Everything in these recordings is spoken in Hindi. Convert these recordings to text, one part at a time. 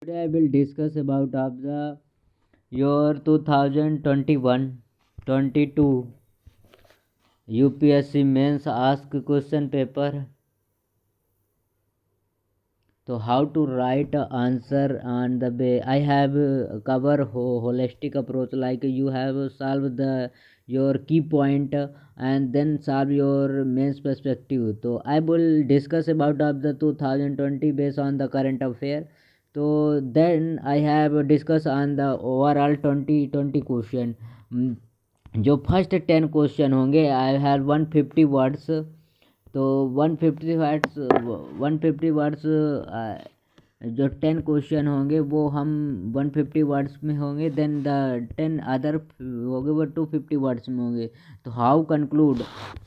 Today I will discuss about of the year 2021-22 UPSC mains ask question paper. So how to write a answer on the way I have cover holistic approach, like you have solve the your key point and then solve your mains perspective. So I will discuss about of the 2020 based on the current affair. So then I have discussed on the overall 2020 question. जो फर्स्ट 10 क्वेश्चन होंगे आई हैव 150 वर्ड्स. तो 150 वर्ड्स जो 10 क्वेश्चन होंगे वो हम 150 वर्ड्स में होंगे. देन द 10 अदर होंगे वो 250 वर्ड्स में होंगे. तो हाउ कंक्लूड,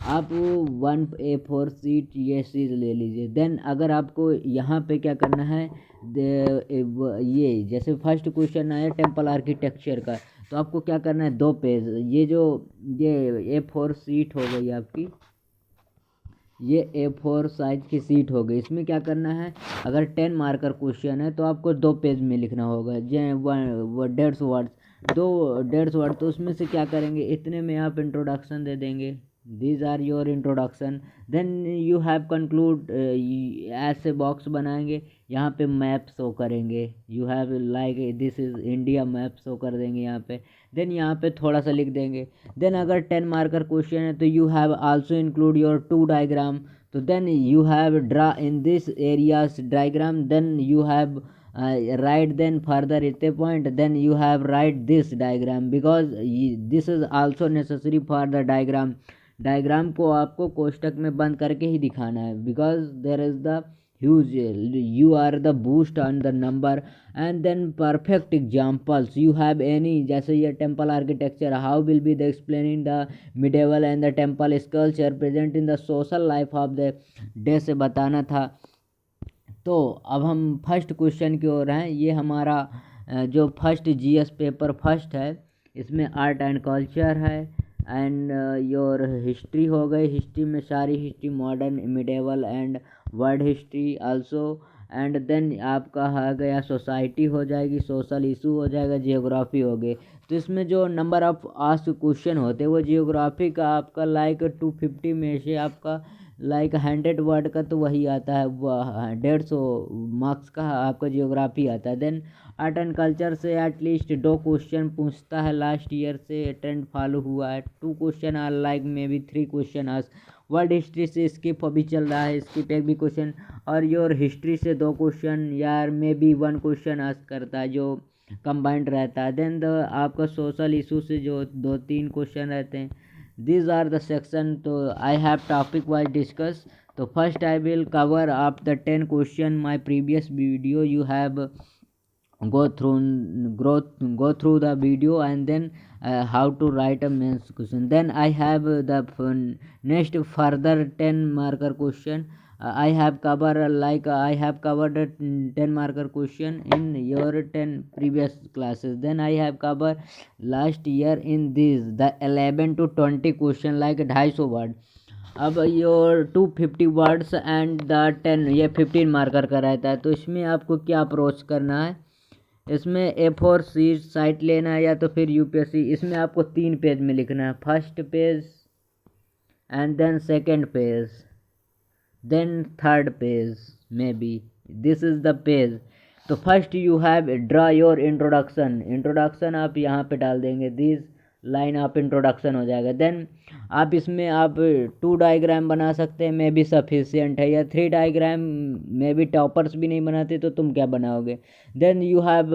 आप 1 A4 शीट ये चीज़ ले लीजिए. देन अगर आपको यहाँ पे क्या करना है, ये जैसे फर्स्ट क्वेश्चन आया टेम्पल आर्किटेक्चर का, तो आपको क्या करना है 2 पेज. ये A4 शीट हो गई आपकी, ये A4 साइज की सीट हो गई. इसमें क्या करना है, अगर 10 मार्कर क्वेश्चन है तो आपको 2 पेज में लिखना होगा. 150 वर्ड्स, 150 वर्ड. तो उसमें से क्या करेंगे, इतने में आप इंट्रोडक्शन दे देंगे. These are your introduction. Then you have conclude, ऐसे बॉक्स बनाएंगे, यहाँ पे मैप शो करेंगे. You have like this is India map show कर देंगे यहाँ पे. देन यहाँ पे थोड़ा सा लिख देंगे. देन अगर 10 मार्कर क्वेश्चन है तो you have also include your 2 diagram. तो then you have draw in this areas diagram. Then you have write then further at a point. Then you have write this diagram because this is also necessary for the diagram. Diagram को आपको कोष्टक में बंद करके ही दिखाना है, because there is the huge, you are the boost on the number. And then perfect examples you have any, जैसे ये temple architecture, how will be the explaining the medieval and the temple sculpture present in the social life of the day से बताना था. तो अब हम फर्स्ट क्वेश्चन की ओर हैं. ये हमारा जो फर्स्ट GS पेपर फर्स्ट है, इसमें आर्ट एंड कल्चर है एंड योर हिस्ट्री हो गई. हिस्ट्री में सारी history, modern, medieval and world history also. And then आपका आ गया सोसाइटी हो जाएगी, सोशल इशू हो जाएगा, जियोग्राफी हो गई. तो इसमें जो नंबर ऑफ आस्क्ड क्वेश्चन होते हैं वो जियोग्राफी का आपका लाइक 250 में से आपका लाइक 100 वर्ड का तो वही आता है, 150 मार्क्स का आपका जियोग्राफी आता है. देन आर्ट एंड कल्चर से एटलीस्ट 2 क्वेश्चन पूछता है. लास्ट ईयर से ट्रेंड फॉलो हुआ है. 2 question are like may be 3 question आज. वर्ल्ड हिस्ट्री से स्किप अभी चल रहा है, स्किप एक भी क्वेश्चन. और योर हिस्ट्री से 2 क्वेश्चन यार मे बी 1 क्वेश्चन आज करता है जो कंबाइंड रहता है. देन आपका सोशल इशू से जो 2-3 क्वेश्चन रहते हैं. These are the section. तो I have topic wise discuss. तो first I will cover up the 10 question my previous video. You have go through the video and then how to write a mains question. Then I have the next further 10 marker question. I have covered I have covered 10 marker question in your 10 previous classes. Then I have covered last year in this the 11 to 20 question like 250 word. अब योर 250 वर्ड्स एंड द 10 ये 15 मार्कर का रहता है. तो इसमें आपको क्या अप्रोच करना है, इसमें A4 शीट साइट लेना है या तो फिर UPSC. इसमें आपको 3 पेज में लिखना है. First page and then second page, then third page maybe this is the page. तो first you have draw your introduction आप यहाँ पे डाल देंगे. दिस लाइन आप इंट्रोडक्शन हो जाएगा. देन आप इसमें आप 2 डायग्राम बना सकते हैं, मे बी सफिशियंट है, या 3 डायग्राम मे बी टॉपर्स भी नहीं बनाते तो तुम क्या बनाओगे. Then you have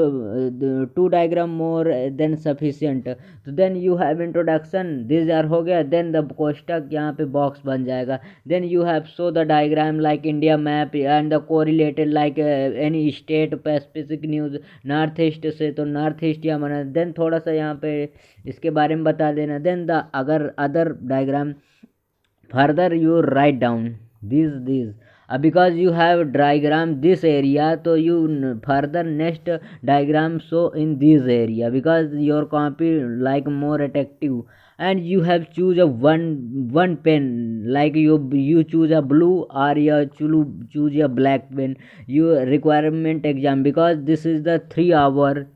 2 diagram more than sufficient. तो then you have introduction, this are हो गया. देन द कोष्टक यहाँ पे बॉक्स बन जाएगा. Then you have show the diagram like India map and the correlated like any state specific news. North east से तो नॉर्थ ईस्ट यहाँ बना. देन थोड़ा सा यहाँ पे इसके बारे में बता देना. देन द अगर other diagram further you write down this because you have diagram this area, so you further next diagram show in this area because your copy like more attractive. and you have choose a one pen, like you choose a blue or you choose a black pen. Your requirement exam, because this is the 3 hour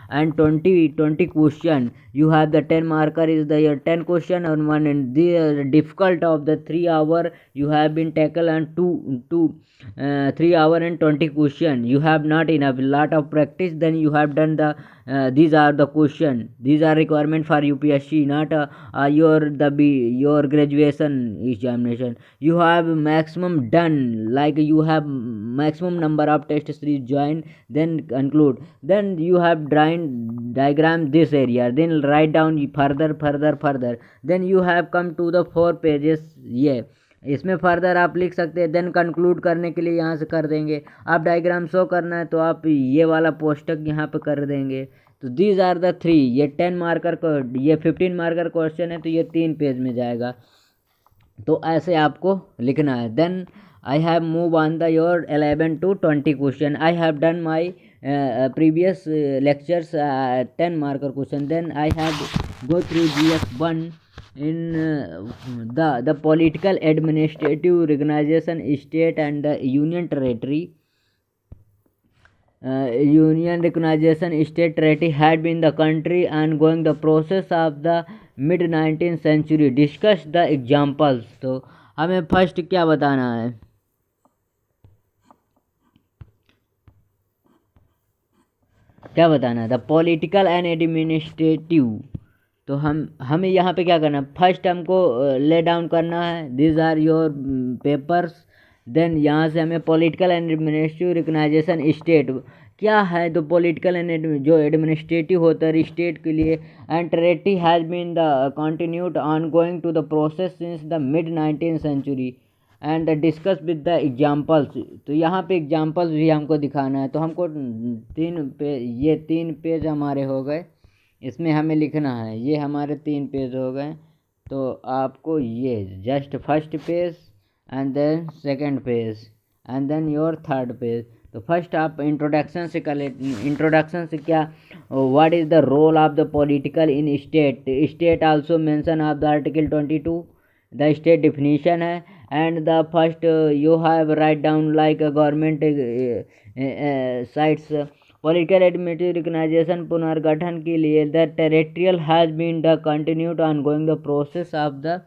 and 20 question. You have the 10 marker is the your 10 question on one, and the difficult of the 3 hour you have been tackle and 3 hour and 20 question. You have not enough lot of practice, then you have done the these are the question. These are requirement for UPSC, not your graduation examination. You have maximum done, like you have maximum number of test series join, then conclude. Then you have diagram this area, then write down further. Then you have come to the 4 pages. ये इसमें फर्दर आप लिख सकते हैं। देन कंक्लूड करने के लिए यहाँ से कर देंगे। आप डायग्राम शो करना है तो आप ये वाला पोस्टक यहाँ पे कर देंगे। तो दीज आर द 3। ये 10 मार्कर को, ये 15 मार्कर क्वेश्चन है, तो ये 3 पेज में जाएगा। तो ऐसे आपको लिखना है। Then I have move on the your 11 to 20 question. I have done my previous lectures 10 marker question. Then I have go through GS1 in the political, administrative, recognition, state and the union territory. Union recognition state territory had been the country ongoing the process of the mid 19th century. Discuss the examples. तो हमें फर्स्ट क्या बताना है? क्या बताना है? The political and administrative. तो हमें यहाँ पे क्या करना है? फर्स्ट हमको ले डाउन करना है, दिस आर योर पेपर्स। देन यहाँ से हमें political and administrative recognisation state क्या है। तो पॉलिटिकल एंड जो एडमिनिस्ट्रेटिव होता है स्टेट के लिए, and territory has been the continued on going to the process since the mid 19th century and discuss with the examples. तो यहाँ पे एग्जाम्पल्स भी हमको दिखाना है। तो हमको 3 पेज हमारे हो गए, इसमें हमें लिखना है। ये हमारे 3 पेज हो गए। तो आपको ये just first page and then second page and then your third page. तो फर्स्ट आप इंट्रोडक्शन से कर ले। इंट्रोडक्शन से क्या, what is the role of the political in state. State also mention of the article 22 the state definition है। And the first you have write down like government sites. Political administrative recognisation पुनर्गठन के लिए the territorial has been the continued on going the process of the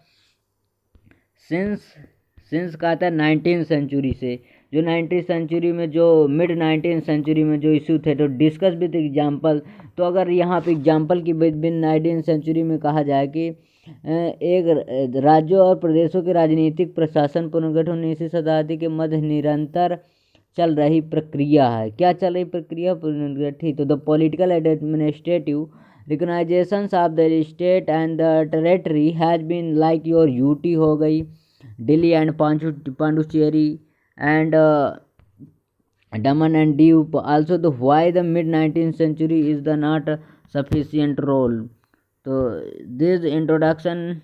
sins का था 19th century से। जो 19th century में, जो मिड 19th century में जो इशू थे। तो डिस्कस विद एग्जाम्पल। तो अगर यहाँ पे एग्जाम्पल की बिन 19th century में कहा जाए कि एक राज्यों और प्रदेशों के राजनीतिक प्रशासन पुनर्गठन 19वीं शताब्दी के मध्य निरंतर चल रही प्रक्रिया है। क्या चल रही प्रक्रिया? पुनर्गठित। तो the political and administrative recognisations of the state and the territory has been like your UT हो गई, Delhi and Puducherry and Daman and Diu also. The why the mid 19th century is the not sufficient role. तो दिस इंट्रोडक्शन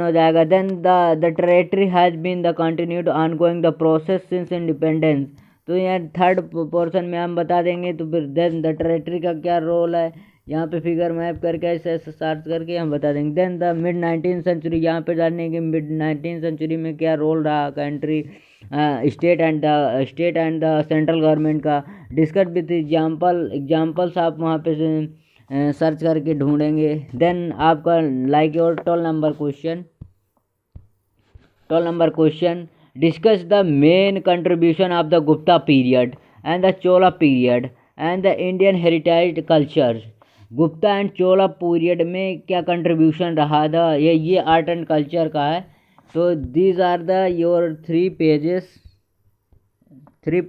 हो जाएगा। Then the territory has been the continued on going the process since independence. तो यहाँ थर्ड पोर्शन में हम बता देंगे। तो फिर देन द टेरिटरी का क्या रोल है, यहाँ पे फिगर मैप करके ऐसे सर्च करके हम बता देंगे। Then the mid 19th century, यहाँ पे जानने की मिड 19th century में क्या रोल रहा country state and the central government का। डिस्कस विद एग्जाम्पल्स आप वहाँ पे सर्च करके ढूंढेंगे। देन आपका like your 12 number question discuss the main contribution of the Gupta period and the Chola period and the Indian heritage culture. Gupta and Chola period में क्या कंट्रीब्यूशन रहा था, ये आर्ट एंड कल्चर का है। तो these are the your 3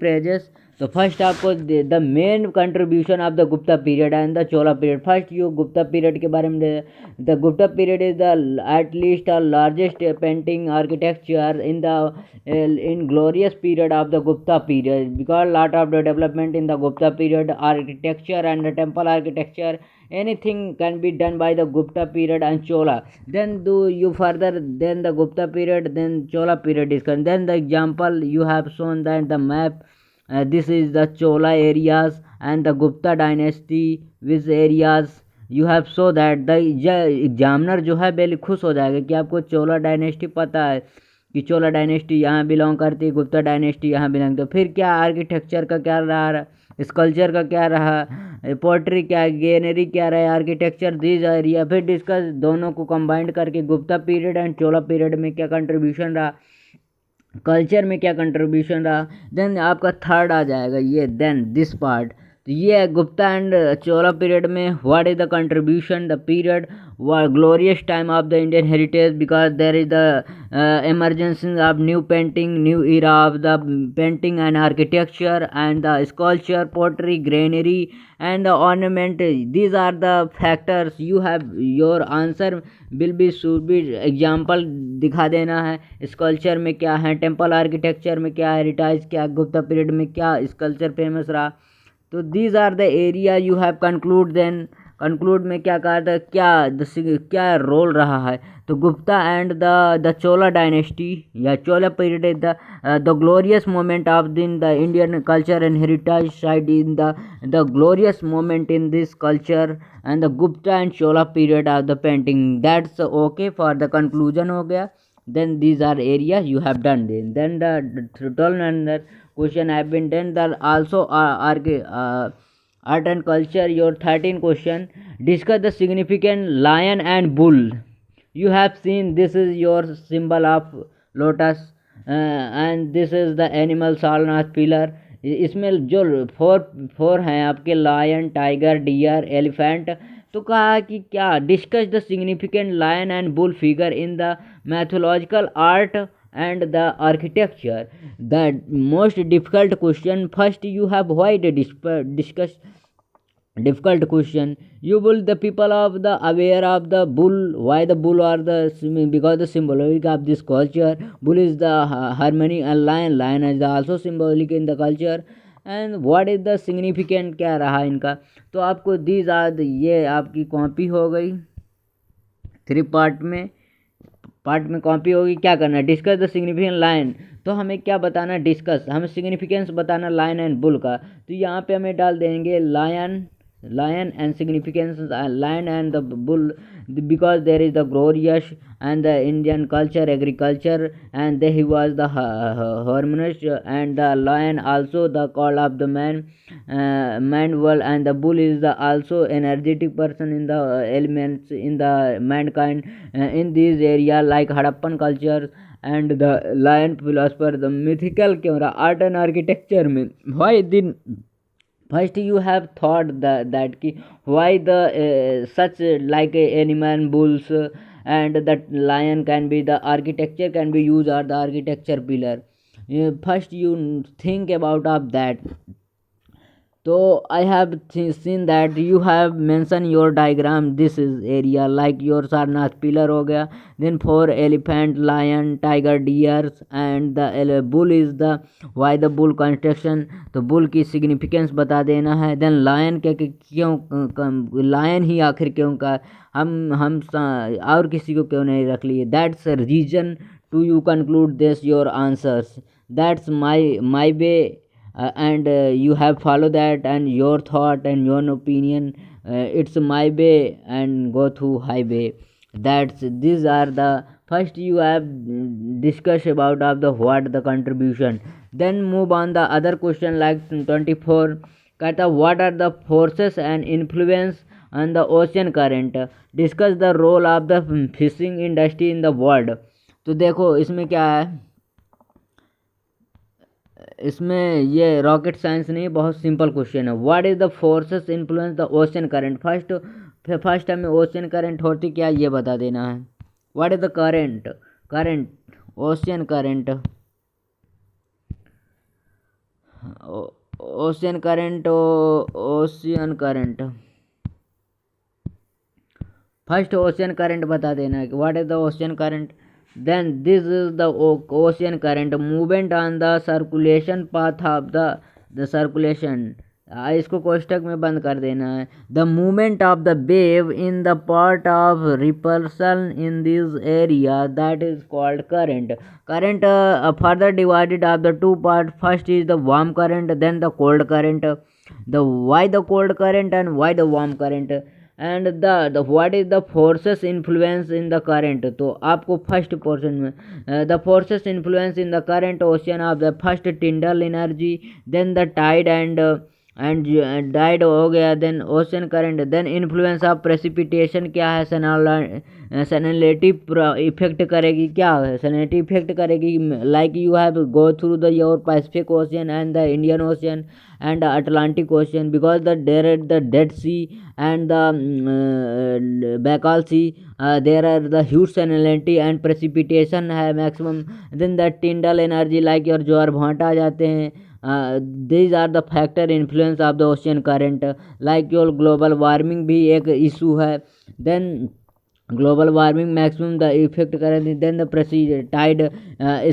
pages. तो फर्स्ट आपको the main contribution of the Gupta period and the Chola period. First you Gupta period के बारे में the Gupta period is the at least largest painting architecture in glorious period of the Gupta period, because lot of the development in the Gupta period architecture and the temple architecture, anything can be done by the Gupta period and Chola. Then do you further, then the Gupta period, then Chola period is concerned. Then the example you have shown that the map this is the Chola areas and the Gupta dynasty which areas you have, so that the examiner जो है बेल खुश हो जाएगा कि आपको चोला डायनेस्टी पता है कि चोला डायनेस्टी यहाँ बिलोंग करती है, गुप्ता डायनेस्टी यहाँ बिलोंग। तो फिर क्या आर्किटेक्चर का क्या रहा, स्कल्पचर का क्या रहा, पोट्री क्या, गेनरी क्या रहा, आर्किटेक्चर दीज एरिया। फिर डिस्कस दोनों को कंबाइंड करके Gupta period and Chola period में क्या कंट्रीब्यूशन रहा, कल्चर में क्या कंट्रीब्यूशन रहा। देन आपका थर्ड आ जाएगा ये, देन दिस पार्ट। तो ये है गुप्ता एंड चोला पीरियड में what is the contribution, the period glorious time of the Indian heritage because there is the emergence of new painting, new era of the painting and architecture and the sculpture, pottery, granary and the ornament. These are the factors you have, your answer will be should be example दिखा देना है। स्कल्पचर में क्या है, टेम्पल आर्किटेक्चर में क्या, हेरिटेज क्या, गुप्ता पीरियड में क्या स्कल्पचर फेमस रहा। तो these are the area you have conclude. Then conclude में क्या कहा था, क्या रोल रहा है। तो Gupta and the Chola dynasty या Chola period is the glorious moment of the Indian culture and heritage side in the glorious moment in this culture and the Gupta and Chola period of the painting. That's okay for the conclusion हो गया। then these are areas you have done. Then the 12 another question have been done. That also art and culture, your 13 question. Discuss the significant lion and bull. You have seen this is your symbol of lotus and this is the animal Sarnath pillar. इसमें जो फोर हैं आपके, लायन, टाइगर, डियर, एलिफेंट। तो कहा कि क्या discuss the significant lion and bull figure in the mythological art and the architecture. The most difficult question, first you have why the discuss difficult question. You will the people of the aware of the bull, why the bull are the, because the symbolic of this culture. Bull is the harmony and lion is also symbolic in the culture. And what is the significant क्या रहा इनका। तो आपको दीज आर, ये आपकी कॉपी हो गई 3 पार्ट में कॉपी होगी। क्या करना है, डिस्कस द सिग्निफिकेंट लाइन। तो हमें क्या बताना, डिस्कस, हमें सिग्निफिकेंस बताना लायन एंड बुल का। तो यहाँ पे हमें डाल देंगे lion and significance, lion and the bull because there is the glorious and the Indian culture, agriculture and he was the harmonious and the lion also the call of the man world and the bull is the also energetic person in the elements in the mankind in these area like Harappan culture and the lion philosopher the mythical camera art and architecture में why did first you have thought that ki why the such like animal bulls and that lion can be the architecture can be used or the architecture pillar. First you think about of that. So I have seen that you have mentioned your diagram, this is area like your Sarnath pillar हो गया, then 4 elephant, lion, tiger, deers and the bull is the why the bull construction। तो bull की significance बता देना है। then lion के क्यों lion ही आखिर क्यों का हम और किसी को क्यों नहीं रख लिए, that's a reason to you conclude this your answers। that's my way and you have followed that and your thought and your opinion it's my way and go through highway। that's these are the first you have discussed about of the what the contribution। then move on the other question like 24 कहता what are the forces and influence on the ocean current, discuss the role of the fishing industry in the world। तो देखो इसमें क्या है, इसमें ये रॉकेट साइंस नहीं, बहुत सिंपल क्वेश्चन है। What is the forces influence the ocean current. First हमें ओशन करंट होती क्या ये बता देना है। What is the current ocean current first ocean current बता देना है। What is the ocean current. then this is the ocean current movement on the circulation path of the circulation इसको कोष्टक में बंद कर देना है। The movement of the wave in the part of repulsion in this area that is called current. Current further divided of the two part, first is the warm current then the cold current. The why the cold current and why the warm current and the what is the forces influence in the current. तो आपको फर्स्ट पोर्शन में the forces influence in the current ocean of the first tidal energy then the tide and died हो गया, then ocean current, then influence of precipitation क्या है, सैलिनिटी इफेक्ट करेगी, क्या है सैलिनिटी इफेक्ट करेगी, like you have go through the your Pacific ocean and the Indian ocean and the Atlantic Ocean because the Dead Sea and the Baikal Sea there are the huge salinity and precipitation है maximum, then the Tyndall energy like your ज्वार भाटा आ जाते हैं। these are the factor influence of the ocean current, like your global warming भी एक issue है, then global warming maximum the effect करें, then the tide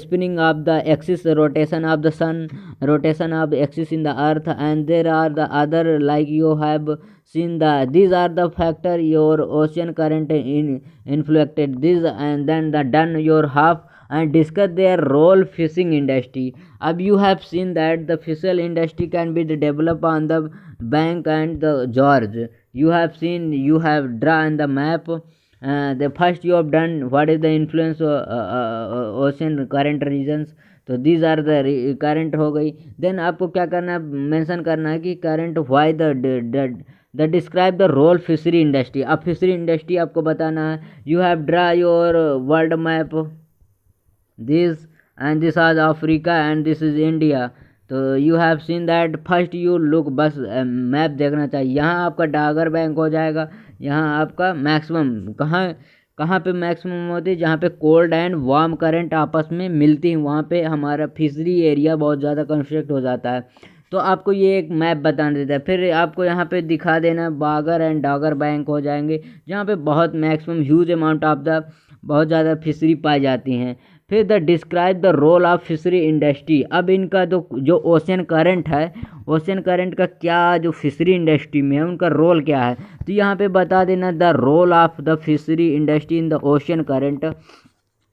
spinning of the axis rotation of the sun, rotation of the axis in the earth, and there are the other like you have seen these are the factor your ocean current influenced this, and then the done your half and discuss their role fishing industry. अब you have seen that the fishing industry can be developed on the bank and the George. You have seen, you have drawn the map. The first you have done what is the influence ocean current regions, तो these are the current हो गई। then आपको क्या करना है, मेंशन करना है कि current why the describe the role fishery industry। अब फिशरी इंडस्ट्री आपको बताना है, you have draw your world map this and this is Africa and this is India। तो you have seen that first you look, बस मैप देखना चाहिए। यहाँ आपका डागर बैंक हो जाएगा, यहाँ आपका मैक्सिमम कहाँ पे मैक्सिमम होती है, जहाँ पे कोल्ड एंड वार्म करंट आपस में मिलती हैं, वहाँ पे हमारा फिशरी एरिया बहुत ज़्यादा कंस्ट्रक्ट हो जाता है। तो आपको ये एक मैप बताना देता है। फिर आपको यहाँ पे दिखा देना बागर एंड डागर बैंक हो जाएंगे, जहाँ पे बहुत maximum huge amount of the बहुत ज़्यादा फिशरी पाई जाती हैं। फिर the describe the role of fishery industry. अब इनका तो जो ओशन करंट है, ओशन करंट का क्या जो फिशरी इंडस्ट्री में है उनका रोल क्या है, तो यहाँ पे बता देना the role of the fishery industry in the ocean current,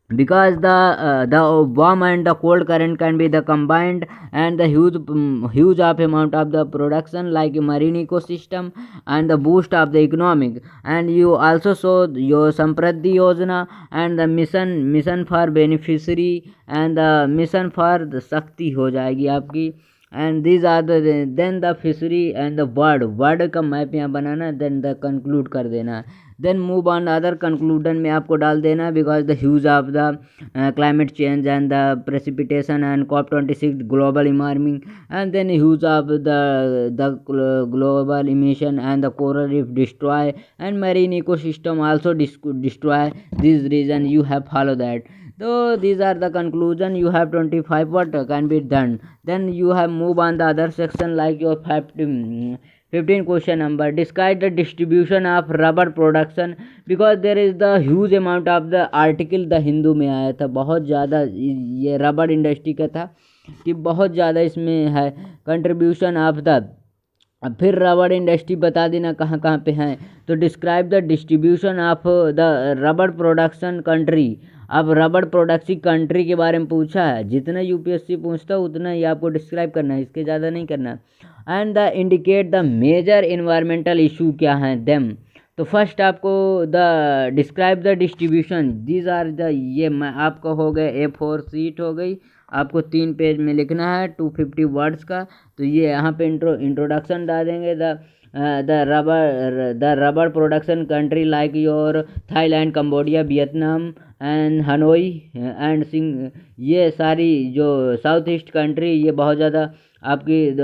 because the warm and the cold current can be the combined and the huge of amount of the production like marine ecosystem and the boost of the economic, and you also saw your Sampradhi Yojana and the mission for beneficiary and the mission for the Shakti हो जाएगी आपकी, and these are the then the fishery and the word का मैप यहाँ बनाना, then the conclude कर देना, then move on other conclusion में आपको डाल देना, because the huge of the climate change and the precipitation and COP26 global warming, and then huge of the global emission and the coral reef destroy and marine ecosystem also destroy, this reason you have follow that। So these are the conclusion, you have 25 what can be done, then you have move on the other section like your 15 question number, describe the distribution of rubber production, because there is the huge amount of the article the Hindu में आया था, बहुत ज़्यादा ये रबर इंडस्ट्री का था कि बहुत ज़्यादा इसमें है कंट्रीब्यूशन ऑफ द। अब फिर रबर इंडस्ट्री बता देना कहाँ कहाँ पे हैं, तो describe the distribution of the rubber production country. अब रबर प्रोडक्शन कंट्री के बारे में पूछा है, जितना यूपीएससी पूछता है उतना ही आपको डिस्क्राइब करना है, इसके ज़्यादा नहीं करना। And the indicate the major environmental issue क्या हैं देम, तो फर्स्ट आपको the describe the distribution, these are the, ये आपका हो गया A4 सीट हो गई, आपको 3 पेज में लिखना है 250 वर्ड्स का। तो ये यहाँ पे इंट्रोडक्शन डालेंगे, the rubber production country like your Thailand, Cambodia, Vietnam and Hanoi and ये सारी जो साउथ ईस्ट कंट्री ये बहुत ज़्यादा आपकी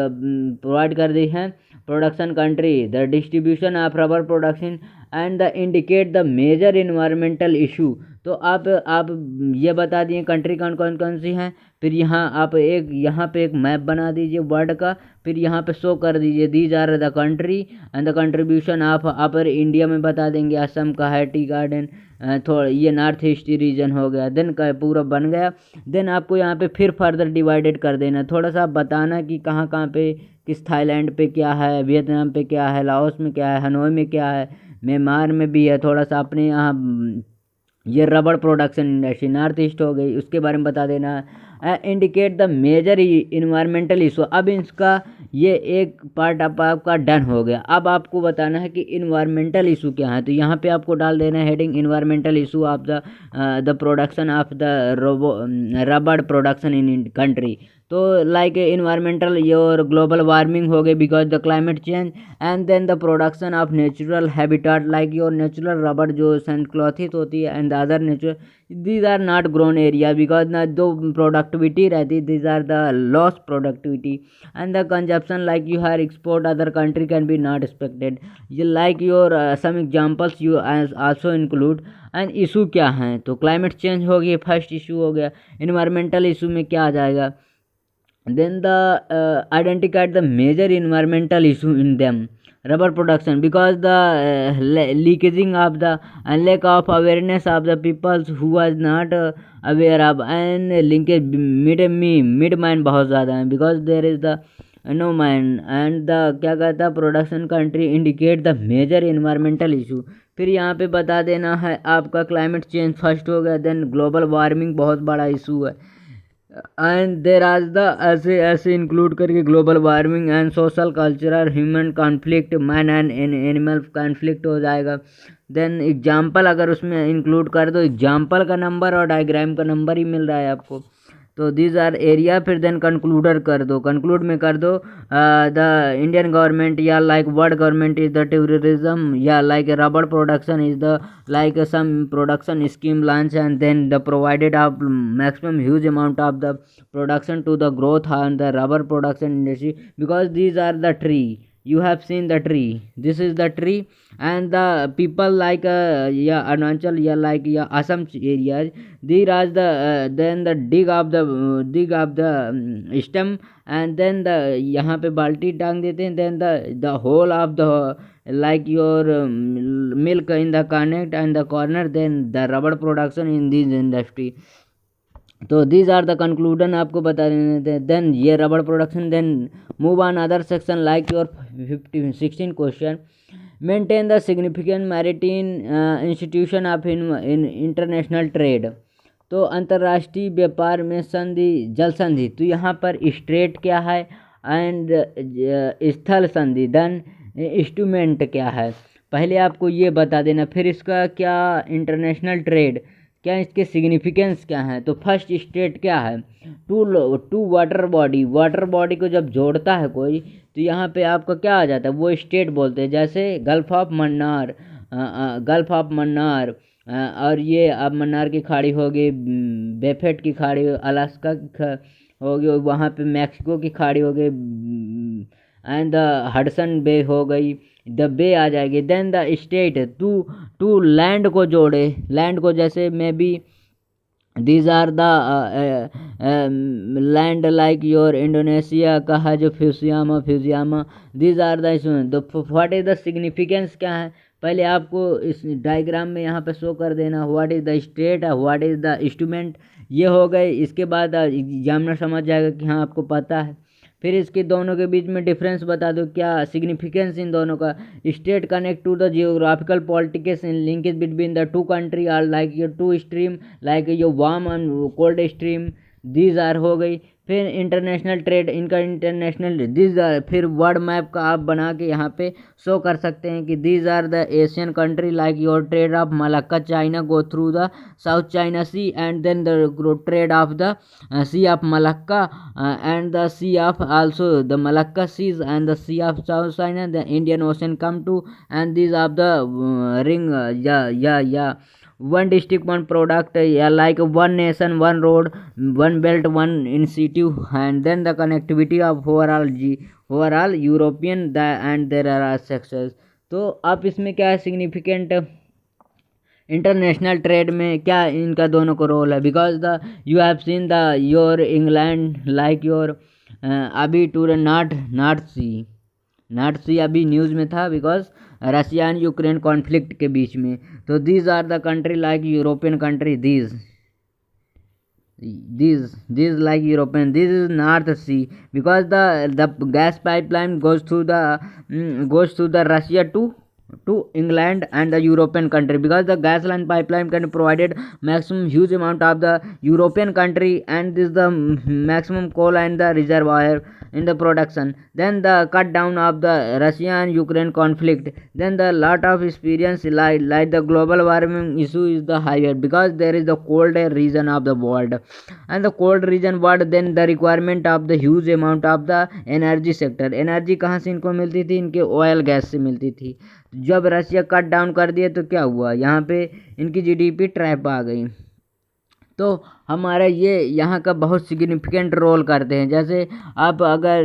प्रोवाइड कर दी हैं production country. The distribution of rubber production and the indicate the major environmental issue, तो आप ये बता दिए कंट्री कौन सी हैं। फिर यहाँ पे एक मैप बना दीजिए वर्ल्ड का, फिर यहाँ पे शो कर दीजिए these are the country and the contribution of upper India में बता देंगे, असम का है टी गार्डन, थोड़ा ये नॉर्थ ईस्ट रीजन हो गया, देन का पूरा बन गया। देन आपको यहाँ पे फिर फर्दर डिवाइडेड कर देना, थोड़ा सा बताना कि कहाँ पे किस थाईलैंड पे क्या है, वियतनाम पे क्या है, लाओस में क्या है, हनोई में क्या है, म्यांमार में भी है थोड़ा सा। अपने यहाँ ये रबड़ प्रोडक्शन इंडस्ट्री नॉर्थ ईस्ट हो गई, उसके बारे में बता देना। Indicate the major environmental issue. अब इसका ये एक पार्ट आपका डन हो गया। अब आपको बताना है कि इन्वायरमेंटल इशू क्या है, तो यहाँ पे आपको डाल देना है heading environmental issue of the production of the rubber production in country. तो like environmental your global warming हो गई because the climate change, and then the production of natural habitat like your natural rubber जो सनक्लॉथिस होती है and the other natural, these are not grown area because ना जो productivity रहती, these are the lost productivity and the consumption like you have export other country can be not expected। ये like your some examples you also include। And issue क्या हैं, तो क्लाइमेट चेंज हो गया फर्स्ट इशू हो गया। इन्वायरमेंटल इशू में क्या आ जाएगा, then the identified the major environmental issue in them rubber production because the leakaging of the and lack of awareness of the people who was not aware of and linkage mid mine बहुत ज़्यादा है because there is the no mine and the क्या कहता है production country indicate the major environmental issue. फिर यहाँ पे बता देना है आपका क्लाइमेट चेंज फर्स्ट हो गया, देन ग्लोबल वार्मिंग बहुत बड़ा इशू है एंड देर आज द ऐसे इंक्लूड करके global warming and social cultural human conflict man and animal conflict हो जाएगा। देन एग्जाम्पल अगर उसमें इंक्लूड कर दो, एग्जाम्पल का नंबर और डायग्राम का नंबर ही मिल रहा है आपको, तो दीज आर एरिया। फिर देन कंक्लूडर कर दो, कंक्लूड में कर दो द इंडियन गवर्नमेंट या like world government is the tourism या लाइक रबड़ production is the like some production scheme launch and then the provided of maximum huge amount of the production to the growth on the rubber production industry because these are the tree, you have seen the tree, this is the tree and the people like yeah Arunachal yeah like yeah Assam areas, there are the then the dig of the stem and then the यहाँ पे बाल्टी टांग देते हैं, then the whole of the like your milk in the connect and the corner, then the rubber production in this industry। तो these are the conclusion आपको बता देने थे। then ये रबड़ production, then move on other section like your 16 question। maintain the significant maritime institution of in international trade। तो अंतर्राष्ट्रीय व्यापार में संधि जल संधि, तो यहाँ पर स्ट्रेट क्या है एंड स्थल संधि, देन इंस्ट्रूमेंट क्या है, पहले आपको ये बता देना। फिर इसका क्या इंटरनेशनल ट्रेड क्या, इसके सिग्निफिकेंस क्या है। तो फर्स्ट स्टेट क्या है, टू वाटर बॉडी को जब जोड़ता है कोई, तो यहाँ पे आपका क्या आ जाता है, वो स्टेट बोलते हैं। जैसे गल्फ ऑफ मन्नार और ये अब मन्नार की खाड़ी हो गई, बेफेट की खाड़ी, अलास्का की हो गई, वहाँ पे मैक्सिको की खाड़ी हो गई एंड द हडसन बे हो गई, द बे आ जाएगी। Then the state to land को जोड़े, लैंड को जैसे may be these are the land like your Indonesia का है जो Fujiyama, these are the what is the significance क्या है, पहले आपको इस डायग्राम में यहाँ पे शो कर देना। What is the state, what is the instrument, ये हो गए। इसके बाद एग्जामिनर समझ जाएगा कि हाँ आपको पता है। फिर इसके दोनों के बीच में डिफरेंस बता दो, क्या सिग्निफिकेंस इन दोनों का। State connect to the geographical politics in linkage between the two country are like your two stream, like your warm and cold stream, these are हो गई। फिर इंटरनेशनल ट्रेड, इनका इंटरनेशनल दीज आर, फिर वर्ल्ड मैप का आप बना के यहाँ पे शो कर सकते हैं कि these are the Asian country like your trade of Malacca China go through the South China sea and then the trade of the sea of Malacca and the sea of also the Malacca seas and the sea of South China the Indian ocean come to and these of the ring या one district one product, yeah, like one nation one road, one belt one institute, and then the connectivity of overall European and there are sectors। तो आप इसमें क्या है सिग्निफिकेंट इंटरनेशनल ट्रेड में क्या इनका दोनों को रोल है, because the you have seen the your England like your अभी टू नॉर्थ सी अभी न्यूज़ में था because Russia and Ukraine conflict के बीच में। तो these are the country like European country, these This like European. This is North Sea because the gas pipeline goes through the Russia to England and the European country, because the gas line pipeline can provided maximum huge amount of the European country, and this the maximum coal and the reservoir in the production. Then the cut down of the Russia and Ukraine conflict. Then the lot of experience like the global warming issue is the higher because there is the colder region of the world, and the cold region world. Then the requirement of the huge amount of the energy sector. Energy कहाँ से इनको मिलती थी? इनके ऑयल गैस से मिलती थी। जब रशिया कट डाउन कर दिए तो क्या हुआ? यहाँ पे इनकी जीडीपी ट्रैप आ गई। तो हमारा ये यहाँ का बहुत सिग्निफिकेंट रोल करते हैं। जैसे आप अगर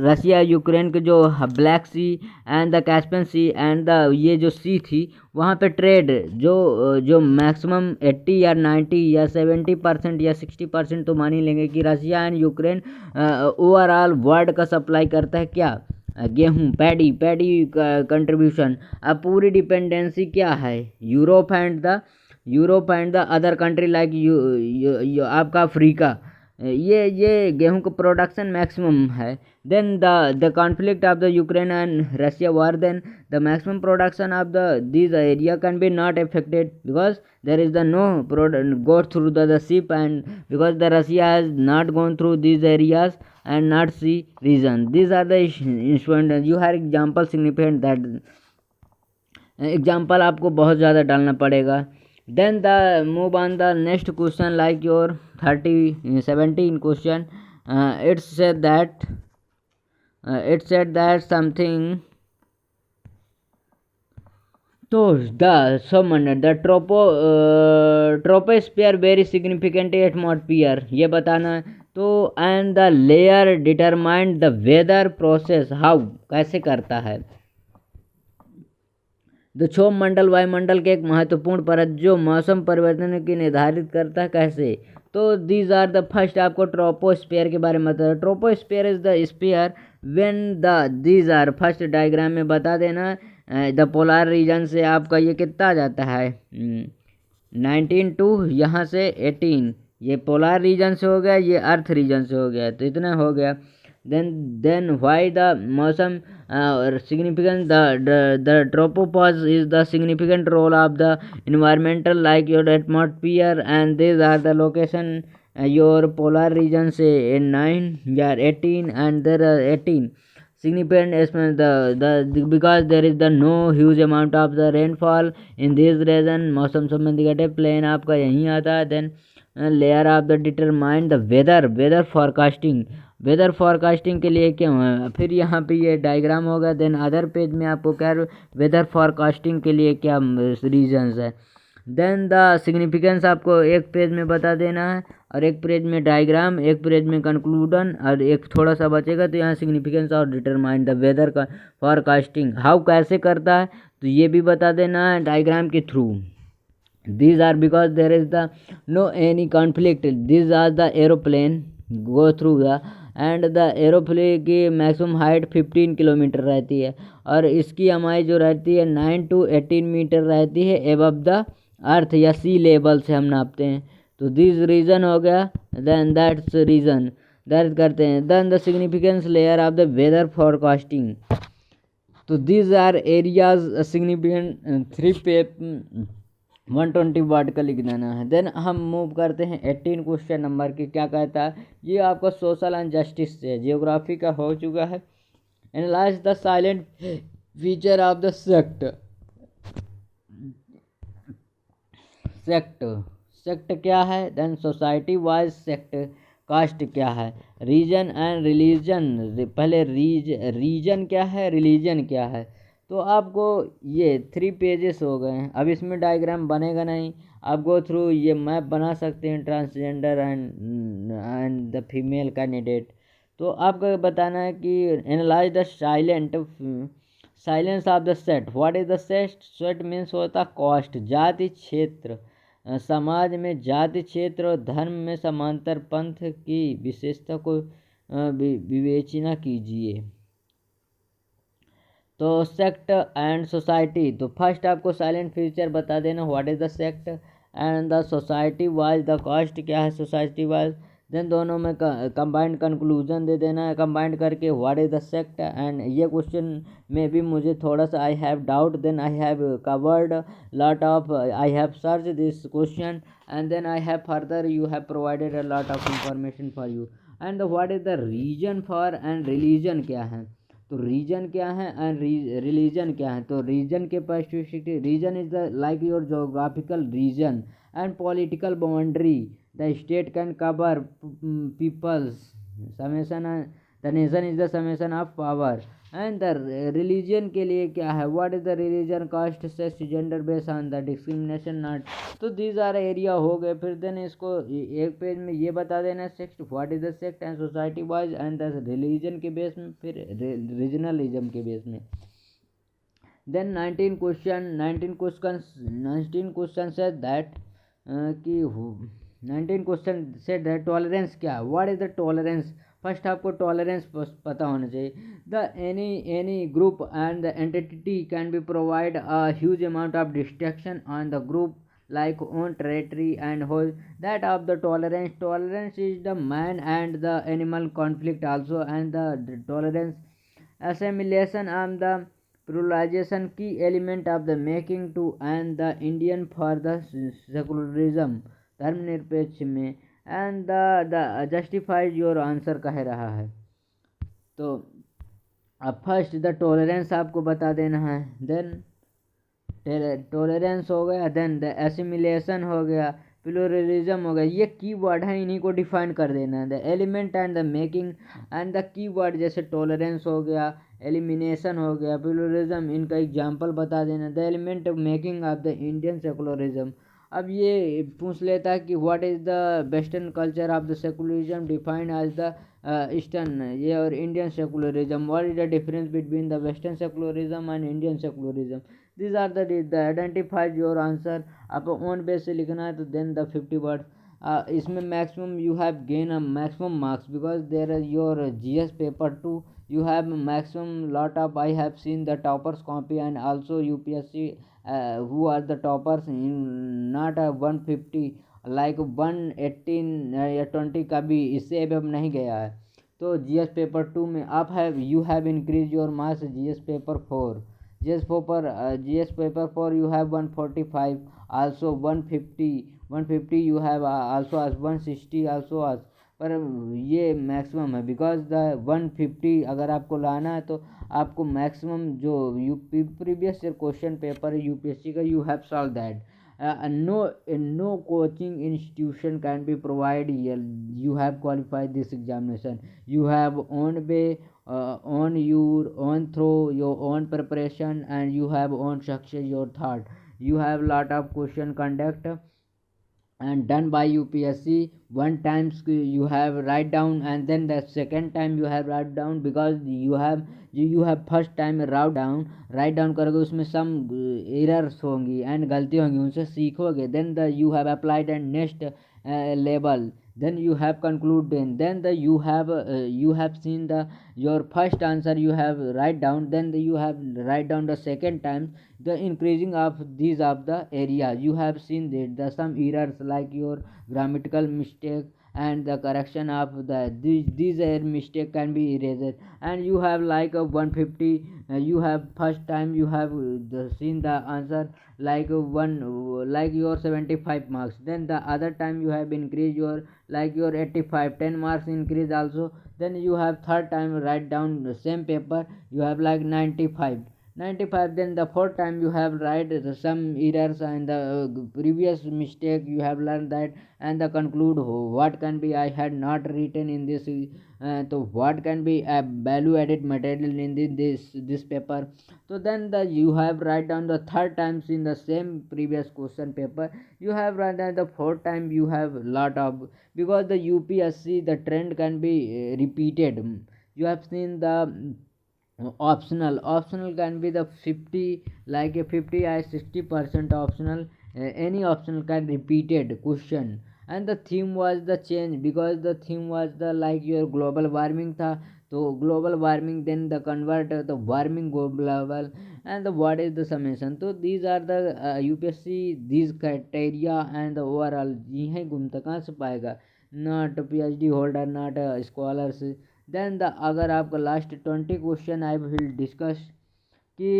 रसिया यूक्रेन के जो black sea and the Caspian sea and the ये जो सी थी, वहाँ पे ट्रेड जो मैक्सिमम 80 या 90 या 70% या 60% तो मान ही लेंगे कि Russia and Ukraine overall world का सप्लाई करता है। क्या? गेहूँ, पैडी कंट्रीब्यूशन। अब पूरी डिपेंडेंसी क्या है? Europe and the other country like आपका अफ्रीका, ये गेहूं का प्रोडक्शन मैक्सिमम है। Then the conflict of the Ukraine and Russia war, then the maximum production of the this area can be not affected because there is the no go through the ship, and because the Russia has not gone through these areas and not sea region. These are the instruments. You have example significant that example आपको बहुत ज़्यादा डालना पड़ेगा। Then the move on the next question like your 17 question. It's said that something. तो the troposphere very significant atmosphere, ये बताना है। तो and the layer determined the weather process, how, कैसे करता है। द क्षोभ मंडल वायुमंडल के एक महत्वपूर्ण परत जो मौसम परिवर्तन की निर्धारित करता है, कैसे। तो दीज आर द फर्स्ट आपको ट्रोपोस्फियर के बारे में बता। Troposphere is the sphere when the these are first diagram में बता देना। द पोलर रीजन से आपका ये कितना आ जाता है 19 टू यहाँ से 18, ये पोलर रीजन से हो गया, ये अर्थ रीजन से हो गया, तो इतना हो गया। then why the मौसम significant, the tropopause is the significant role of the environmental like your atmosphere, and these are the location your polar region say in 9 या 18 and there are 18 significant the because there is the no huge amount of the rainfall in this region। मौसम संबंधी घटे प्लेन आपका यहीं आता है। then layer of the determine the weather forecasting के लिए क्या हुआ, फिर यहाँ पे ये डायग्राम होगा। देन अदर पेज में आपको क्या वेदर फॉरकास्टिंग के लिए क्या रीजंस है। देन द सिग्निफिकेंस आपको एक पेज में बता देना है, और एक पेज में डायग्राम, एक पेज में कंक्लूजन, और एक थोड़ा सा बचेगा। तो यहाँ सिग्निफिकेंस और डिटरमाइन द वेदर का फॉरकास्टिंग हाउ कैसे करता है, तो ये भी बता देना है डायग्राम के through. These are because there is the no any conflict. These are the aeroplane go through the and the aeroplane की मैक्सिमम हाइट 15 किलोमीटर रहती है, और इसकी एमआई जो रहती है 9 to 18 मीटर रहती है एबव द अर्थ या सी लेवल से हम नापते हैं। तो दिस रीजन हो गया। देन दैट्स रीजन दैट करते हैं। Then the significance layer of the weather forecasting. तो दीज आर एरियाज सिग्निफिकेंट 3 पे 120 वर्ड का लिख देना है। देन हम मूव करते हैं 18 क्वेश्चन नंबर के। क्या कहता है ये आपका सोशल एंड जस्टिस से जियोग्राफी का हो चुका है। Analyse the silent feature of the sect क्या है। Then society wise sect, caste क्या है, रीजन एंड रिलीजन। पहले रीजन क्या है, रिलीजन क्या है। तो आपको ये 3 पेजेस हो गए हैं। अब इसमें डायग्राम बनेगा नहीं, आप गो थ्रू ये मैप बना सकते हैं transgender and the female candidate. तो आपको बताना है कि analyse the silence of the set. What is the set means होता कॉस्ट, जाति क्षेत्र, समाज में जाति क्षेत्र और धर्म में समांतर पंथ की विशेषता को विवेचना कीजिए। तो सेक्ट एंड सोसाइटी, तो फर्स्ट आपको साइलेंट फीचर बता देना what is the sect and the society wise the cost क्या है सोसाइटी वाइज। देन दोनों में कंबाइंड कंक्लूजन दे देना है कंबाइंड करके what is the sect. And ये क्वेश्चन में भी मुझे थोड़ा सा I have doubt, then I have covered lot of I have search this question and then I have further you have provided a lot of information for you. And what is the region for and religion क्या है, तो रीजन क्या है एंड रिलीजन क्या है। तो रीजन के specificity, region is the like your geographical region and political boundary the state can cover peoples summation, the nation is the summation of power. And the religion के लिए क्या है, what is the religion caste sex gender based on the discrimination not. तो दीज आर एरिया हो गए। फिर देन इसको एक पेज में ये बता देना sect what is the sect and society wise and the religion के बेस में, फिर रीजनलिज्म के बेस में। देन 19 क्वेश्चन सेड दैट कि 19 क्वेश्चन सेड दैट टॉलरेंस क्या, what is the tolerance. First आपको टॉलरेंस पता होना चाहिए। The any group and the entity can be provide a huge amount of destruction on the group like on territory and whole that of the tolerance is the man and the animal conflict also, and the tolerance assimilation and the pluralization key element of the making to and the Indian for the secularism धर्मनिरपेक्ष में and the justifies your answer कह रहा है। तो अब फर्स्ट द टॉलरेंस आपको बता देना है, देन टॉलरेंस हो गया, देन द एसिमिलेशन हो गया, प्लूरलिज्म हो गया। ये की वर्ड है, इन्हीं को डिफाइन कर देना है। The element and the making and the key word जैसे टॉलरेंस हो गया, एलिमिनेशन हो गया, प्लूरलिज्म, इनका एग्जांपल बता देना। The element of making of the Indian secularism. अब ये पूछ लेता है कि what is the western culture of the secularism defined as the eastern ये और Indian secularism. What is the difference between the western secularism and Indian secularism. This are the identifies your answer. आप ऑन बेस से लिखना है तो देन द 50 वर्ड। इसमें maximum you have gain a maximum marks because there are your GS paper 2 you have maximum lot of I have seen the toppers copy and also UPSC who are the toppers in not a 150 like 118 या 20 का भी इससे अब नहीं गया है। तो GS पेपर 2 में आप have you have increase your marks GS paper 4 GS paper 4 you have 145 also 150 you have also as 160 also as, पर ये मैक्सिमम है बिकॉज द 150 अगर आपको लाना है तो आपको मैक्सिमम जो प्रीवियस ईयर क्वेश्चन पेपर है UPSC का you have solve that. no coaching institution can be provided here, you have qualified this examination, you have own way on your own through your own preparation and you have own success your thought, you have lot of question conduct and done by UPSC one time you have write down and then the second time you have write down because you have first time write down करोगे उसमें some errors होंगी and गलती होंगी उनसे सीखोगे then the you have applied and next level then you have concluded then the you have seen the your first answer you have write down then you have write down the second time the increasing of these of the area you have seen that the some errors like your grammatical mistake and the correction of these mistake can be erased and you have like a 150 you have first time you have seen the answer like like your 75 marks then the other time you have increased your like your 85 10 marks increase also then you have third time write down the same paper you have like 95 then the fourth time you have write some errors and the previous mistake you have learned that and the conclude what can be I had not written in this so what can be a value added material in this paper. So then you have write down the third times in the same previous question paper you have write down the fourth time you have lot of because the UPSC the trend can be repeated. You have seen the optional can be the 50 like a 50 or 60% optional any optional can repeated question and the theme was the change because the theme was the like your global warming tha तो global warming, then the convert the warming global and the what is the summation. तो these are the UPSC these criteria and the overall यहीं घूमता कहाँ से पाएगा, not PhD holder, not scholars. Then the अगर आपका last 20 question I will discuss कि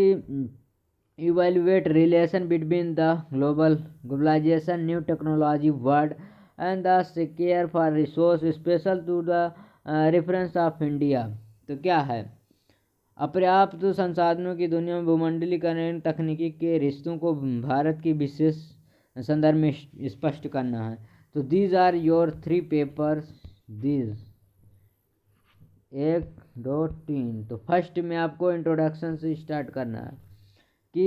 evaluate relation between the globalization, new technology world and the care for resource special to the reference of India। तो क्या है, अपर्याप्त संसाधनों की दुनिया में भूमंडलीकरण तकनीकी के रिश्तों को भारत की विशेष संदर्भ में स्पष्ट करना है। तो these are your 3 papers, these 1 2 3। तो फर्स्ट में आपको इंट्रोडक्शन से स्टार्ट करना है कि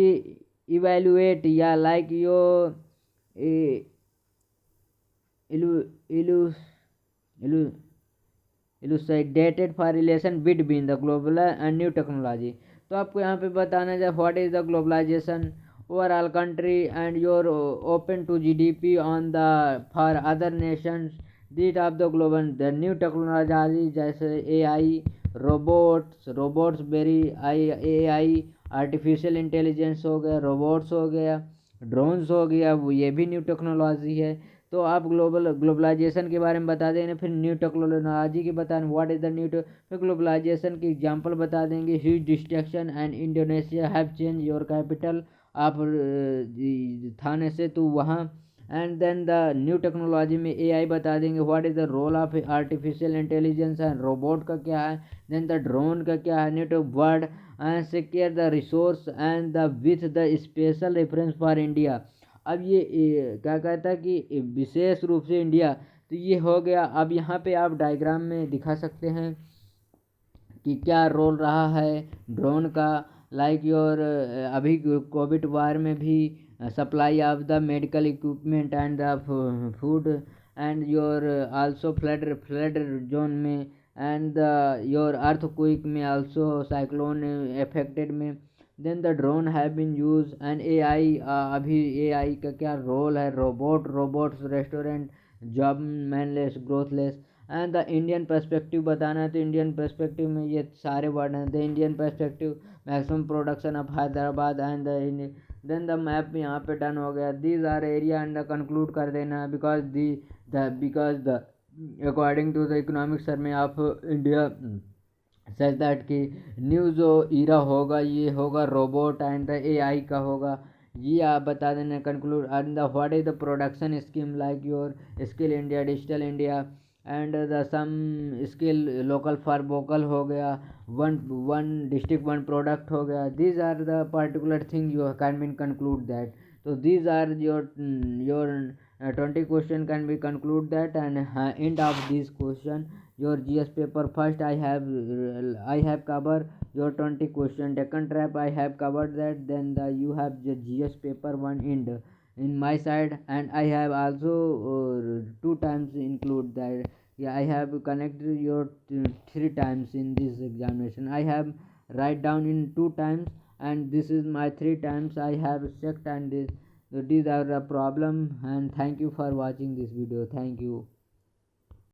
इवेल्युएट या like your elucidated for relation between the global and new technology. तो आपको यहाँ पे बताना है what is the globalisation overall country and your open to GDP on the for other nations that of the global the new technology जैसे AI, robots very AI, artificial intelligence हो गया, रोबोट्स हो गया, ड्रोन्स हो गया, वो ये भी न्यू टेक्नोलॉजी है। तो आप ग्लोबलाइजेशन के बारे में बता देंगे, फिर न्यू टेक्नोलॉजी के बताएं व्हाट इज द न्यू, फिर ग्लोबलाइजेशन की एग्जांपल बता देंगे, huge destruction and Indonesia have change your capital, आप थाने से तो वहाँ, and then the new technology में एआई बता देंगे what is the role of artificial intelligence and robot का क्या है, देन द ड्रोन का क्या है, new word and secure the resource and the with the special reference for India. अब ये क्या कहता है कि विशेष रूप से इंडिया, तो ये हो गया। अब यहाँ पे आप डायग्राम में दिखा सकते हैं कि क्या रोल रहा है ड्रोन का, लाइक योर अभी कोविड वार में भी supply of the medical equipment and the food and your also flood zone में एंड योर अर्थक्वेक में, आल्सो साइक्लोन इफेक्टेड में, then the drone have been use and AI. अभी एआई का क्या रोल है, robots restaurant job manless growthless and the Indian perspective बताना है। तो इंडियन पर्सपेक्टिव में ये सारे वर्ड हैं, the Indian perspective maximum production of Hyderabad and the then the map यहाँ पे डन हो गया। These are area and the conclude कर देना है because the according to the economic survey of India such that कि न्यू जो ईरा होगा ये होगा रोबोट एंड द एआई का होगा। ये आप बता देना conclude and the what is the production scheme like your skill India, digital India and the some skill local for vocal हो गया, वन डिस्ट्रिक्ट वन प्रोडक्ट हो गया। These are the particular thing you can be conclude that. तो these are your 20 question can be conclude that, and end of this question your GS paper first I have covered your 20 question, Deccan trap I have covered that, then you have the GS paper 1 end in my side, and I have also 2 times include that. Yeah, I have connected your 3 times in this examination. I have write down in 2 times, and this is my 3 times I have checked, and these are the problem. And thank you for watching this video. Thank you.